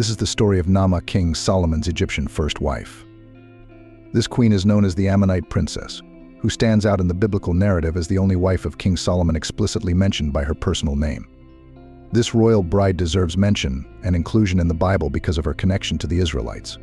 This is the story of Naamah, King Solomon's Egyptian first wife. This queen is known as the Ammonite princess, who stands out in the biblical narrative as the only wife of King Solomon explicitly mentioned by her personal name. This royal bride deserves mention and inclusion in the Bible because of her connection to the Israelites.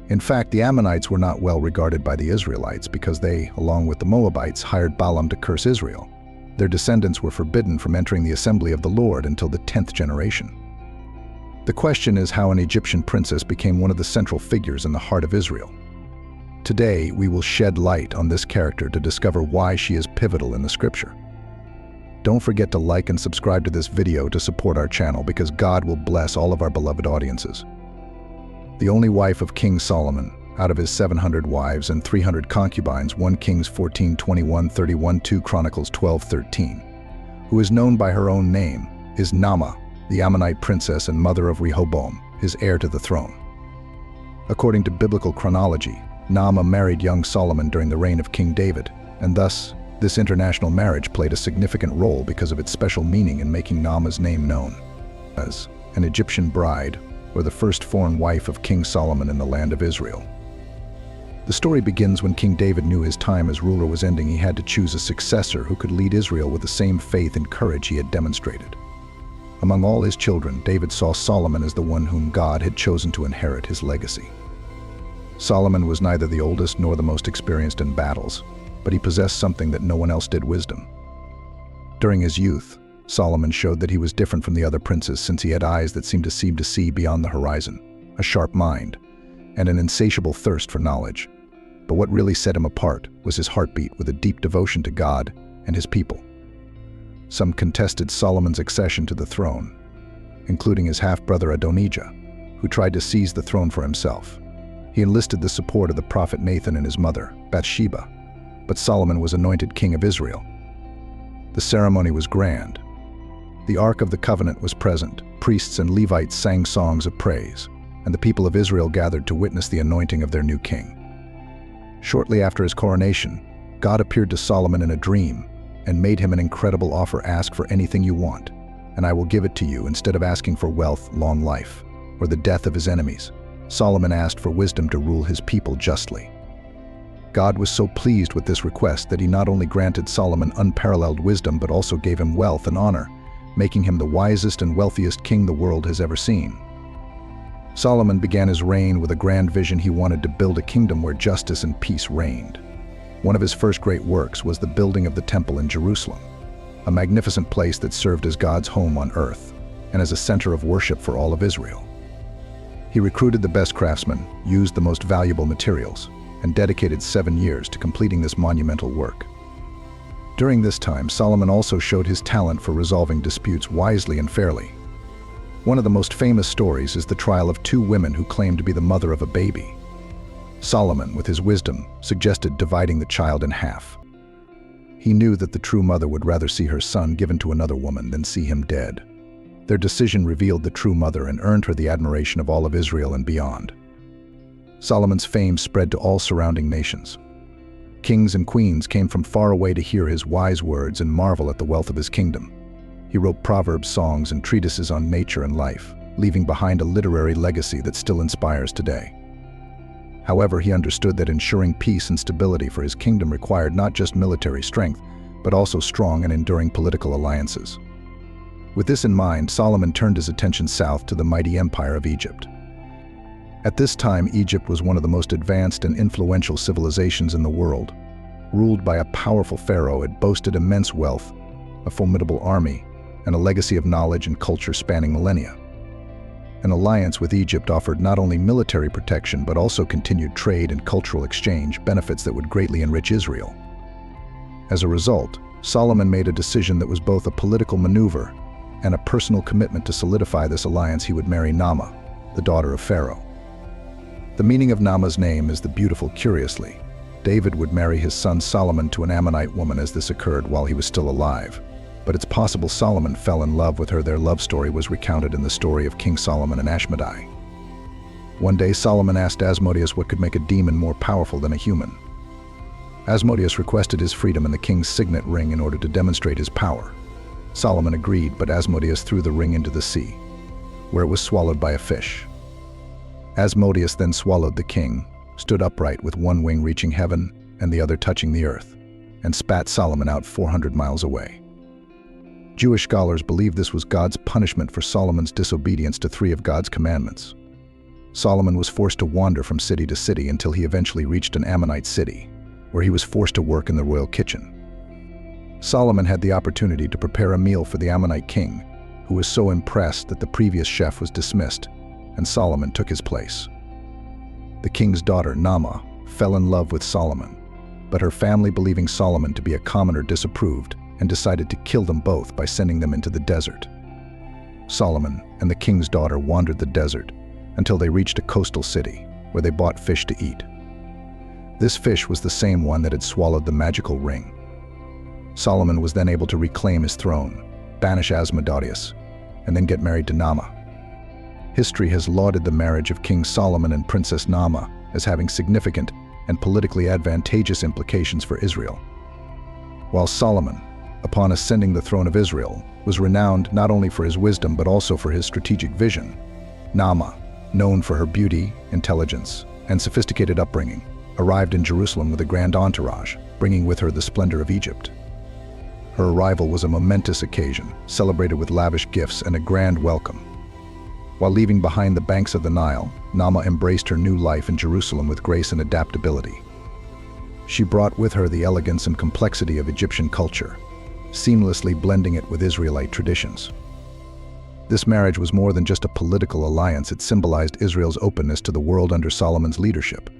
In fact, the Ammonites were not well regarded by the Israelites because they, along with the Moabites, hired Balaam to curse Israel. Their descendants were forbidden from entering the assembly of the Lord until the 10th generation. The question is how an Egyptian princess became one of the central figures in the heart of Israel. Today, we will shed light on this character to discover why she is pivotal in the scripture. Don't forget to like and subscribe to this video to support our channel because God will bless all of our beloved audiences. The only wife of King Solomon, out of his 700 wives and 300 concubines, 1 Kings 14:21-31, 2 Chronicles 12:13, who is known by her own name, is Naamah, the Ammonite princess and mother of Rehoboam, his heir to the throne. According to biblical chronology, Naamah married young Solomon during the reign of King David, and thus, this international marriage played a significant role because of its special meaning in making Naamah's name known as an Egyptian bride, or the first foreign wife of King Solomon in the land of Israel. The story begins when King David knew his time as ruler was ending. He had to choose a successor who could lead Israel with the same faith and courage he had demonstrated. Among all his children, David saw Solomon as the one whom God had chosen to inherit his legacy. Solomon was neither the oldest nor the most experienced in battles, but he possessed something that no one else did: wisdom. During his youth, Solomon showed that he was different from the other princes since he had eyes that seemed to see beyond the horizon, a sharp mind, and an insatiable thirst for knowledge. But what really set him apart was his heartbeat with a deep devotion to God and his people. Some contested Solomon's accession to the throne, including his half-brother Adonijah, who tried to seize the throne for himself. He enlisted the support of the prophet Nathan and his mother, Bathsheba, but Solomon was anointed king of Israel. The ceremony was grand. The Ark of the Covenant was present, priests and Levites sang songs of praise, and the people of Israel gathered to witness the anointing of their new king. Shortly after his coronation, God appeared to Solomon in a dream and made him an incredible offer: ask for anything you want, and I will give it to you. Instead of asking for wealth, long life, or the death of his enemies, Solomon asked for wisdom to rule his people justly. God was so pleased with this request that he not only granted Solomon unparalleled wisdom but also gave him wealth and honor, making him the wisest and wealthiest king the world has ever seen. Solomon began his reign with a grand vision. He wanted to build a kingdom where justice and peace reigned. One of his first great works was the building of the temple in Jerusalem, a magnificent place that served as God's home on earth and as a center of worship for all of Israel. He recruited the best craftsmen, used the most valuable materials, and dedicated 7 years to completing this monumental work. During this time, Solomon also showed his talent for resolving disputes wisely and fairly. One of the most famous stories is the trial of 2 women who claimed to be the mother of a baby. Solomon, with his wisdom, suggested dividing the child in half. He knew that the true mother would rather see her son given to another woman than see him dead. Their decision revealed the true mother and earned her the admiration of all of Israel and beyond. Solomon's fame spread to all surrounding nations. Kings and queens came from far away to hear his wise words and marvel at the wealth of his kingdom. He wrote proverbs, songs, and treatises on nature and life, leaving behind a literary legacy that still inspires today. However, he understood that ensuring peace and stability for his kingdom required not just military strength, but also strong and enduring political alliances. With this in mind, Solomon turned his attention south to the mighty empire of Egypt. At this time, Egypt was one of the most advanced and influential civilizations in the world. Ruled by a powerful pharaoh, it boasted immense wealth, a formidable army, and a legacy of knowledge and culture spanning millennia. An alliance with Egypt offered not only military protection but also continued trade and cultural exchange, benefits that would greatly enrich Israel. As a result, Solomon made a decision that was both a political maneuver and a personal commitment to solidify this alliance. He would marry Naamah, the daughter of Pharaoh. The meaning of Naamah's name is the beautiful. Curiously, David would marry his son Solomon to an Ammonite woman as this occurred while he was still alive. But it's possible Solomon fell in love with her. Their love story was recounted in the story of King Solomon and Ashmedai. One day, Solomon asked Asmodeus what could make a demon more powerful than a human. Asmodeus requested his freedom and the king's signet ring in order to demonstrate his power. Solomon agreed, but Asmodeus threw the ring into the sea. where it was swallowed by a fish. Asmodeus then swallowed the king, stood upright with one wing reaching heaven and the other touching the earth, and spat Solomon out 400 miles away. Jewish scholars believe this was God's punishment for Solomon's disobedience to 3 of God's commandments. Solomon was forced to wander from city to city until he eventually reached an Ammonite city, where he was forced to work in the royal kitchen. Solomon had the opportunity to prepare a meal for the Ammonite king, who was so impressed that the previous chef was dismissed, and Solomon took his place. The king's daughter, Naamah, fell in love with Solomon, but her family, believing Solomon to be a commoner, disapproved and decided to kill them both by sending them into the desert. Solomon and the king's daughter wandered the desert until they reached a coastal city, where they bought fish to eat. This fish was the same one that had swallowed the magical ring. Solomon was then able to reclaim his throne, banish Asmodeus, and then get married to Naamah. History has lauded the marriage of King Solomon and Princess Naamah as having significant and politically advantageous implications for Israel. While Solomon, upon ascending the throne of Israel, was renowned not only for his wisdom but also for his strategic vision, Naamah, known for her beauty, intelligence, and sophisticated upbringing, arrived in Jerusalem with a grand entourage, bringing with her the splendor of Egypt. Her arrival was a momentous occasion, celebrated with lavish gifts and a grand welcome. While leaving behind the banks of the Nile, Naamah embraced her new life in Jerusalem with grace and adaptability. She brought with her the elegance and complexity of Egyptian culture, seamlessly blending it with Israelite traditions. This marriage was more than just a political alliance. It symbolized Israel's openness to the world under Solomon's leadership.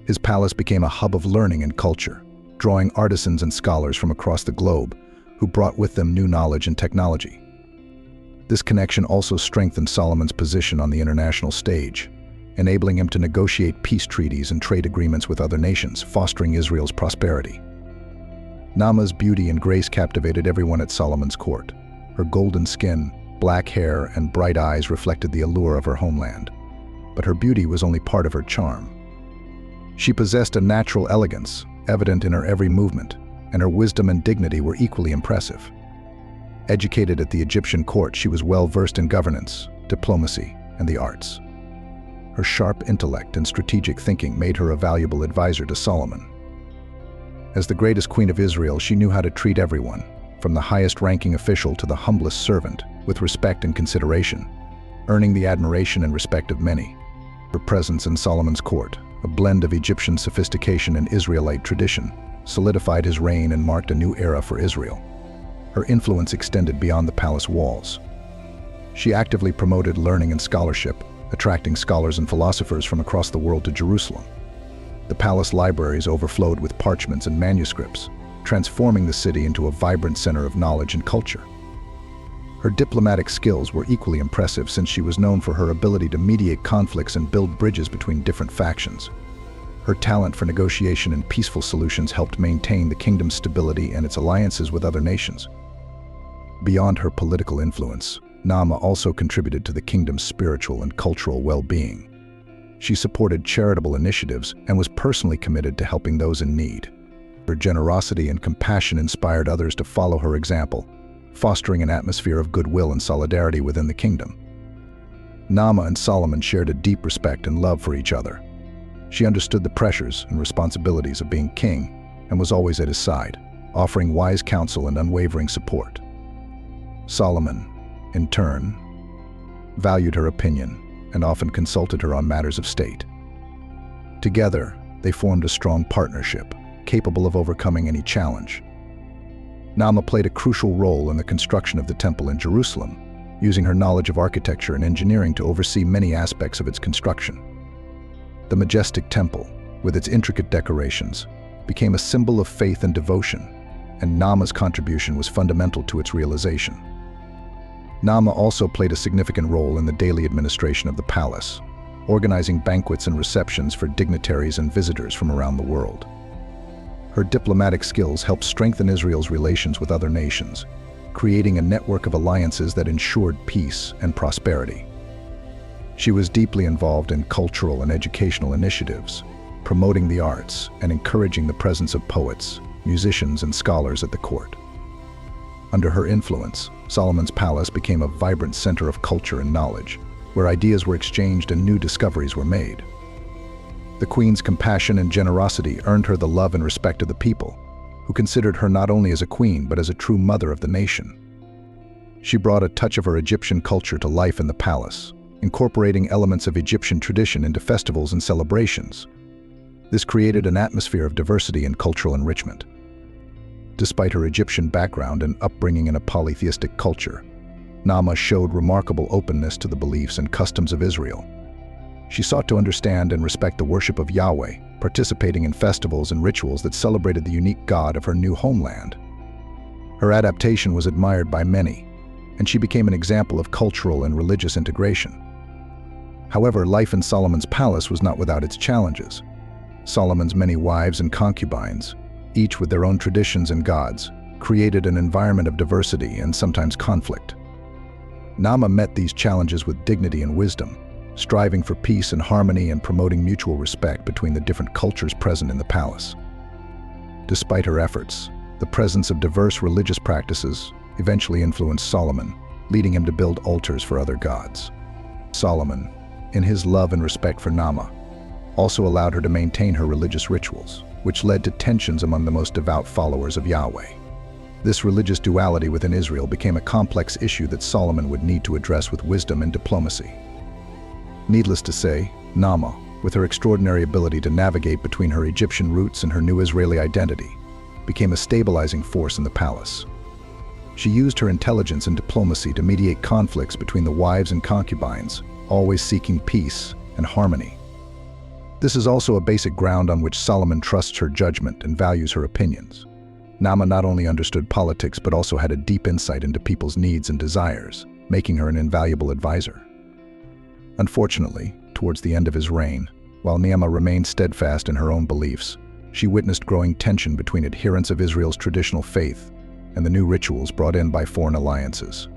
His palace became a hub of learning and culture, drawing artisans and scholars from across the globe who brought with them new knowledge and technology. This connection also strengthened Solomon's position on the international stage, enabling him to negotiate peace treaties and trade agreements with other nations, fostering Israel's prosperity. Naamah's beauty and grace captivated everyone at Solomon's court. Her golden skin, black hair, and bright eyes reflected the allure of her homeland. But her beauty was only part of her charm. She possessed a natural elegance, evident in her every movement, and her wisdom and dignity were equally impressive. Educated at the Egyptian court, she was well versed in governance, diplomacy, and the arts. Her sharp intellect and strategic thinking made her a valuable advisor to Solomon. As the greatest queen of Israel, she knew how to treat everyone, from the highest-ranking official to the humblest servant, with respect and consideration, earning the admiration and respect of many. Her presence in Solomon's court, a blend of Egyptian sophistication and Israelite tradition, solidified his reign and marked a new era for Israel. Her influence extended beyond the palace walls. She actively promoted learning and scholarship, attracting scholars and philosophers from across the world to Jerusalem. The palace libraries overflowed with parchments and manuscripts, transforming the city into a vibrant center of knowledge and culture. Her diplomatic skills were equally impressive, since she was known for her ability to mediate conflicts and build bridges between different factions. Her talent for negotiation and peaceful solutions helped maintain the kingdom's stability and its alliances with other nations. Beyond her political influence, Naamah also contributed to the kingdom's spiritual and cultural well-being. She supported charitable initiatives and was personally committed to helping those in need. Her generosity and compassion inspired others to follow her example, fostering an atmosphere of goodwill and solidarity within the kingdom. Naamah and Solomon shared a deep respect and love for each other. She understood the pressures and responsibilities of being king and was always at his side, offering wise counsel and unwavering support. Solomon, in turn, valued her opinion and often consulted her on matters of state. Together, they formed a strong partnership, capable of overcoming any challenge. Naamah played a crucial role in the construction of the temple in Jerusalem, using her knowledge of architecture and engineering to oversee many aspects of its construction. The majestic temple, with its intricate decorations, became a symbol of faith and devotion, and Naamah's contribution was fundamental to its realization. Naamah also played a significant role in the daily administration of the palace, organizing banquets and receptions for dignitaries and visitors from around the world. Her diplomatic skills helped strengthen Israel's relations with other nations, creating a network of alliances that ensured peace and prosperity. She was deeply involved in cultural and educational initiatives, promoting the arts and encouraging the presence of poets, musicians, and scholars at the court. Under her influence, Solomon's palace became a vibrant center of culture and knowledge, where ideas were exchanged and new discoveries were made. The queen's compassion and generosity earned her the love and respect of the people, who considered her not only as a queen but as a true mother of the nation. She brought a touch of her Egyptian culture to life in the palace, incorporating elements of Egyptian tradition into festivals and celebrations. This created an atmosphere of diversity and cultural enrichment. Despite her Egyptian background and upbringing in a polytheistic culture, Naamah showed remarkable openness to the beliefs and customs of Israel. She sought to understand and respect the worship of Yahweh, participating in festivals and rituals that celebrated the unique God of her new homeland. Her adaptation was admired by many, and she became an example of cultural and religious integration. However, life in Solomon's palace was not without its challenges. Solomon's many wives and concubines, each with their own traditions and gods, created an environment of diversity and sometimes conflict. Naamah met these challenges with dignity and wisdom, striving for peace and harmony and promoting mutual respect between the different cultures present in the palace. Despite her efforts, the presence of diverse religious practices eventually influenced Solomon, leading him to build altars for other gods. Solomon, in his love and respect for Naamah, also allowed her to maintain her religious rituals, which led to tensions among the most devout followers of Yahweh. This religious duality within Israel became a complex issue that Solomon would need to address with wisdom and diplomacy. Needless to say, Naamah, with her extraordinary ability to navigate between her Egyptian roots and her new Israeli identity, became a stabilizing force in the palace. She used her intelligence and diplomacy to mediate conflicts between the wives and concubines, always seeking peace and harmony. This is also a basic ground on which Solomon trusts her judgment and values her opinions. Naamah not only understood politics but also had a deep insight into people's needs and desires, making her an invaluable advisor. Unfortunately, towards the end of his reign, while Naamah remained steadfast in her own beliefs, she witnessed growing tension between adherents of Israel's traditional faith and the new rituals brought in by foreign alliances.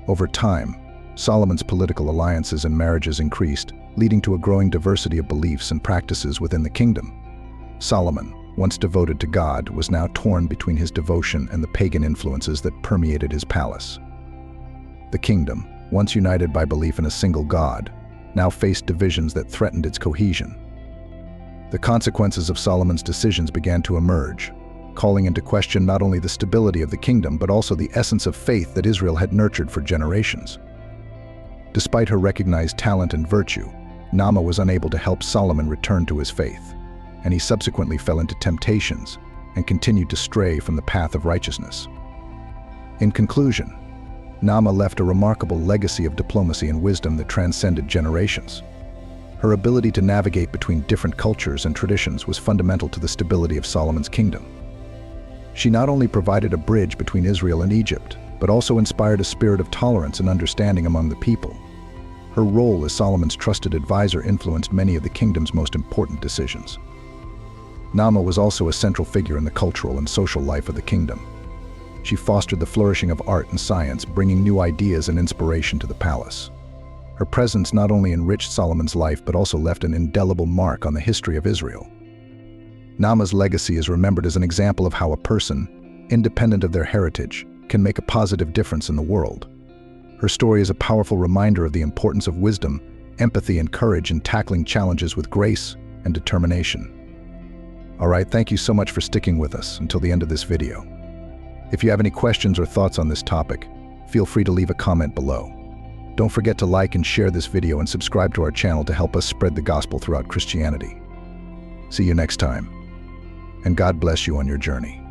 Over time, Solomon's political alliances and marriages increased, leading to a growing diversity of beliefs and practices within the kingdom. Solomon, once devoted to God, was now torn between his devotion and the pagan influences that permeated his palace. The kingdom, once united by belief in a single God, now faced divisions that threatened its cohesion. The consequences of Solomon's decisions began to emerge, calling into question not only the stability of the kingdom but also the essence of faith that Israel had nurtured for generations. Despite her recognized talent and virtue, Naamah was unable to help Solomon return to his faith, and he subsequently fell into temptations and continued to stray from the path of righteousness. In conclusion, Naamah left a remarkable legacy of diplomacy and wisdom that transcended generations. Her ability to navigate between different cultures and traditions was fundamental to the stability of Solomon's kingdom. She not only provided a bridge between Israel and Egypt, but also inspired a spirit of tolerance and understanding among the people. Her role as Solomon's trusted advisor influenced many of the kingdom's most important decisions. Naamah was also a central figure in the cultural and social life of the kingdom. She fostered the flourishing of art and science, bringing new ideas and inspiration to the palace. Her presence not only enriched Solomon's life but also left an indelible mark on the history of Israel. Naamah's legacy is remembered as an example of how a person, independent of their heritage, can make a positive difference in the world. Her story is a powerful reminder of the importance of wisdom, empathy, and courage in tackling challenges with grace and determination. Alright, thank you so much for sticking with us until the end of this video. If you have any questions or thoughts on this topic, feel free to leave a comment below. Don't forget to like and share this video and subscribe to our channel to help us spread the gospel throughout Christianity. See you next time, and God bless you on your journey.